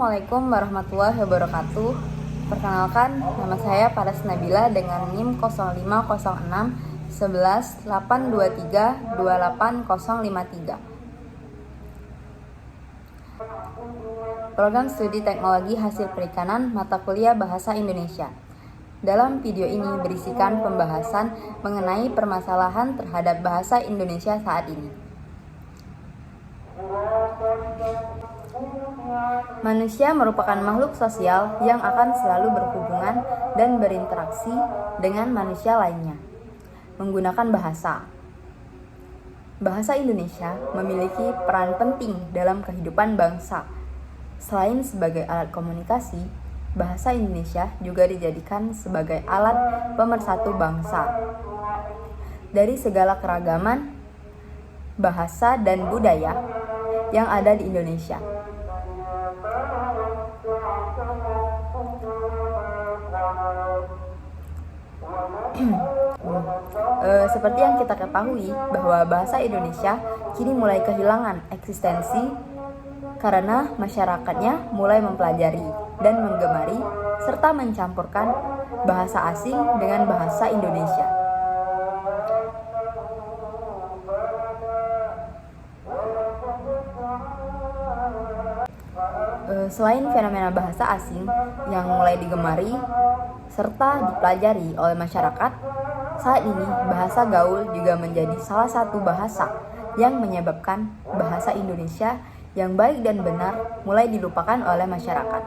Assalamualaikum warahmatullahi wabarakatuh. Perkenalkan, nama saya Paras Nabila dengan NIM 0506 11 823 28053. Program Studi Teknologi Hasil Perikanan Mata Kuliah Bahasa Indonesia. Dalam video ini berisikan pembahasan mengenai permasalahan terhadap bahasa Indonesia saat ini. Manusia merupakan makhluk sosial yang akan selalu berhubungan dan berinteraksi dengan manusia lainnya menggunakan bahasa. Bahasa Indonesia memiliki peran penting dalam kehidupan bangsa. Selain sebagai alat komunikasi, bahasa Indonesia juga dijadikan sebagai alat pemersatu bangsa. Dari segala keragaman bahasa dan budaya yang ada di Indonesia. Seperti yang kita ketahui bahwa bahasa Indonesia kini mulai kehilangan eksistensi karena masyarakatnya mulai mempelajari dan menggemari serta mencampurkan bahasa asing dengan bahasa Indonesia. Selain fenomena bahasa asing yang mulai digemari serta dipelajari oleh masyarakat, saat ini bahasa gaul juga menjadi salah satu bahasa yang menyebabkan bahasa Indonesia yang baik dan benar mulai dilupakan oleh masyarakat.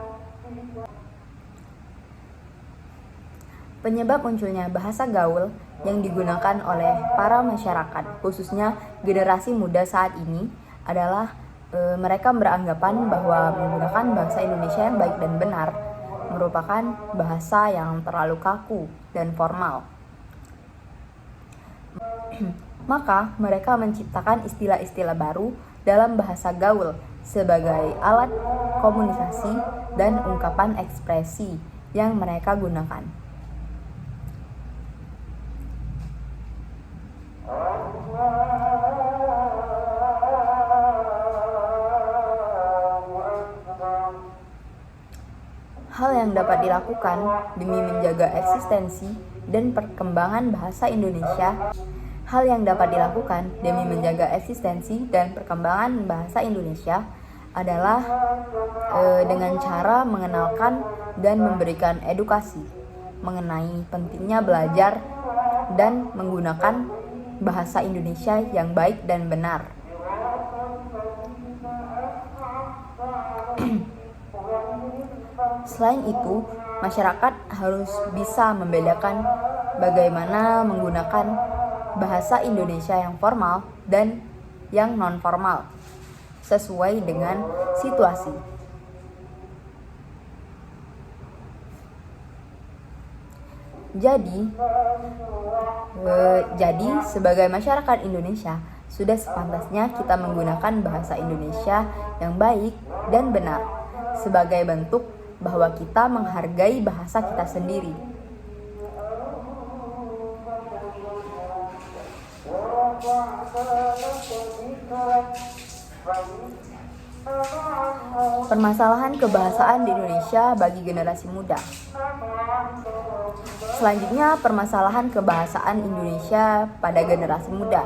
Penyebab munculnya bahasa gaul yang digunakan oleh para masyarakat, khususnya generasi muda saat ini, adalah mereka beranggapan bahwa menggunakan bahasa Indonesia yang baik dan benar merupakan bahasa yang terlalu kaku dan formal. Maka mereka menciptakan istilah-istilah baru dalam bahasa gaul sebagai alat komunikasi dan ungkapan ekspresi yang mereka gunakan. Hal yang dapat dilakukan demi menjaga eksistensi dan perkembangan bahasa Indonesia adalah dengan cara mengenalkan dan memberikan edukasi mengenai pentingnya belajar dan menggunakan bahasa Indonesia yang baik dan benar. Selain itu, masyarakat harus bisa membedakan bagaimana menggunakan bahasa Indonesia yang formal dan yang non-formal sesuai dengan situasi. Jadi sebagai masyarakat Indonesia, sudah sepantasnya kita menggunakan bahasa Indonesia yang baik dan benar sebagai bentuk bahwa kita menghargai bahasa kita sendiri. Permasalahan kebahasaan di Indonesia bagi generasi muda. Selanjutnya, permasalahan kebahasaan Indonesia pada generasi muda.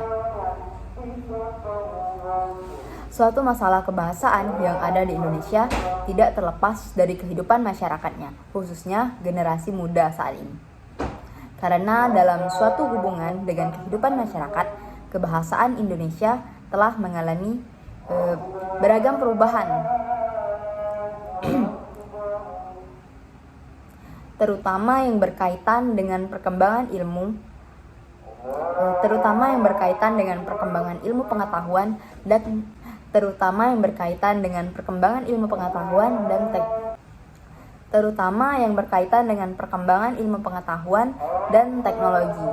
Suatu masalah kebahasaan yang ada di Indonesia tidak terlepas dari kehidupan masyarakatnya, khususnya generasi muda saat ini. Karena dalam suatu hubungan dengan kehidupan masyarakat, kebahasaan Indonesia telah mengalami beragam perubahan, terutama yang berkaitan dengan perkembangan ilmu pengetahuan dan teknologi,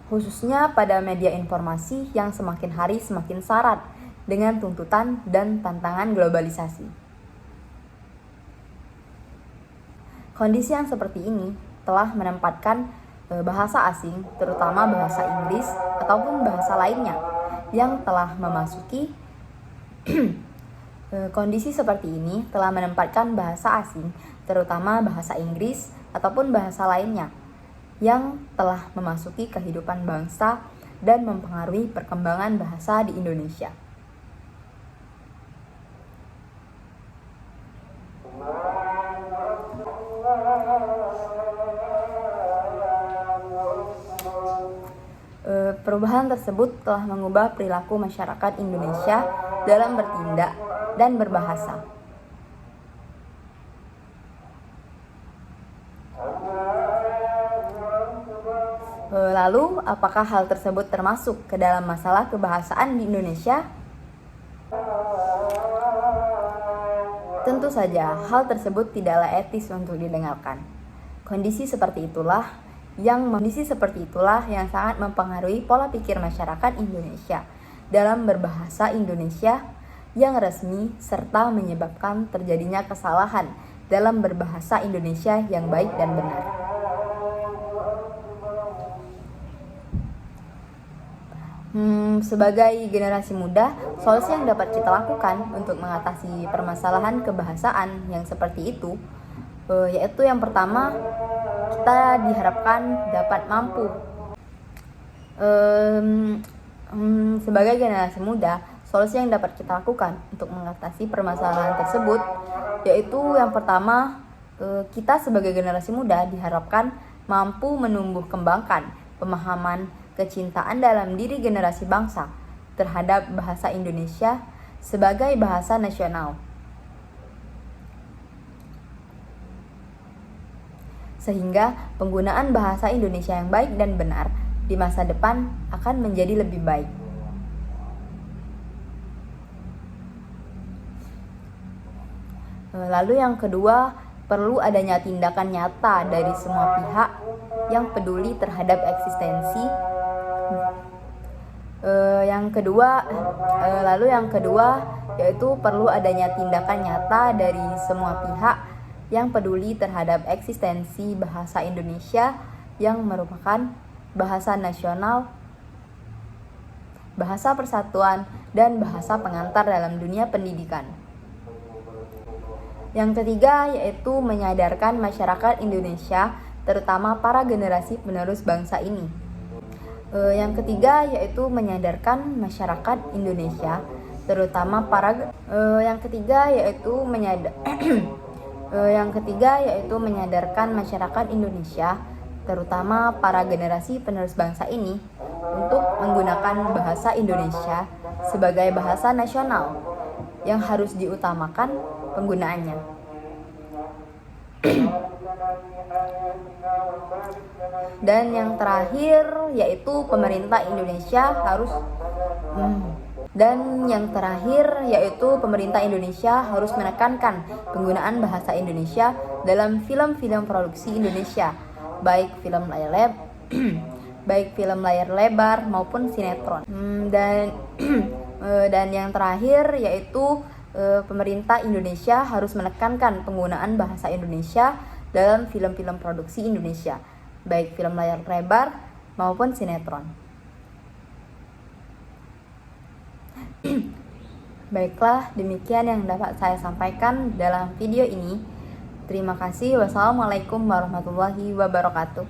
khususnya pada media informasi yang semakin hari semakin syarat dengan tuntutan dan tantangan globalisasi. Kondisi yang seperti ini telah menempatkan bahasa asing, terutama bahasa Inggris ataupun bahasa lainnya yang telah memasuki Kondisi seperti ini telah menempatkan bahasa asing, terutama bahasa Inggris ataupun bahasa lainnya, yang telah memasuki kehidupan bangsa dan mempengaruhi perkembangan bahasa di Indonesia. Perubahan tersebut telah mengubah perilaku masyarakat Indonesia dalam bertindak dan berbahasa. Lalu, apakah hal tersebut termasuk ke dalam masalah kebahasaan di Indonesia? Tentu saja, hal tersebut tidaklah etis untuk didengarkan. Kondisi seperti itulah yang sangat mempengaruhi pola pikir masyarakat Indonesia dalam berbahasa Indonesia yang resmi serta menyebabkan terjadinya kesalahan dalam berbahasa Indonesia yang baik dan benar. Sebagai generasi muda, solusi yang dapat kita lakukan untuk mengatasi permasalahan kebahasaan yang seperti itu, yaitu yang pertama, kita diharapkan dapat mampu. Sebagai generasi muda, solusi yang dapat kita lakukan untuk mengatasi permasalahan tersebut, yaitu yang pertama, kita sebagai generasi muda diharapkan mampu menumbuh kembangkan pemahaman kecintaan dalam diri generasi bangsa terhadap bahasa Indonesia sebagai bahasa nasional. Sehingga penggunaan bahasa Indonesia yang baik dan benar di masa depan akan menjadi lebih baik. Lalu yang kedua, perlu adanya tindakan nyata dari semua pihak yang peduli terhadap eksistensi. Lalu yang kedua yaitu perlu adanya tindakan nyata dari semua pihak yang peduli terhadap eksistensi bahasa Indonesia yang merupakan bahasa nasional, bahasa persatuan, dan bahasa pengantar dalam dunia pendidikan. Yang ketiga yaitu menyadarkan masyarakat Indonesia, terutama para generasi penerus bangsa ini. Yang ketiga yaitu menyadarkan masyarakat Indonesia, terutama para menyadarkan masyarakat Indonesia, terutama para generasi penerus bangsa ini untuk menggunakan bahasa Indonesia sebagai bahasa nasional yang harus diutamakan penggunaannya. Dan yang terakhir yaitu pemerintah Indonesia harus menekankan penggunaan bahasa Indonesia dalam film-film produksi Indonesia, baik film layar lebar maupun sinetron. Dan yang terakhir yaitu pemerintah Indonesia harus menekankan penggunaan bahasa Indonesia dalam film-film produksi Indonesia, baik film layar lebar maupun sinetron. Baiklah, demikian yang dapat saya sampaikan dalam video ini. Terima kasih. Wassalamualaikum warahmatullahi wabarakatuh.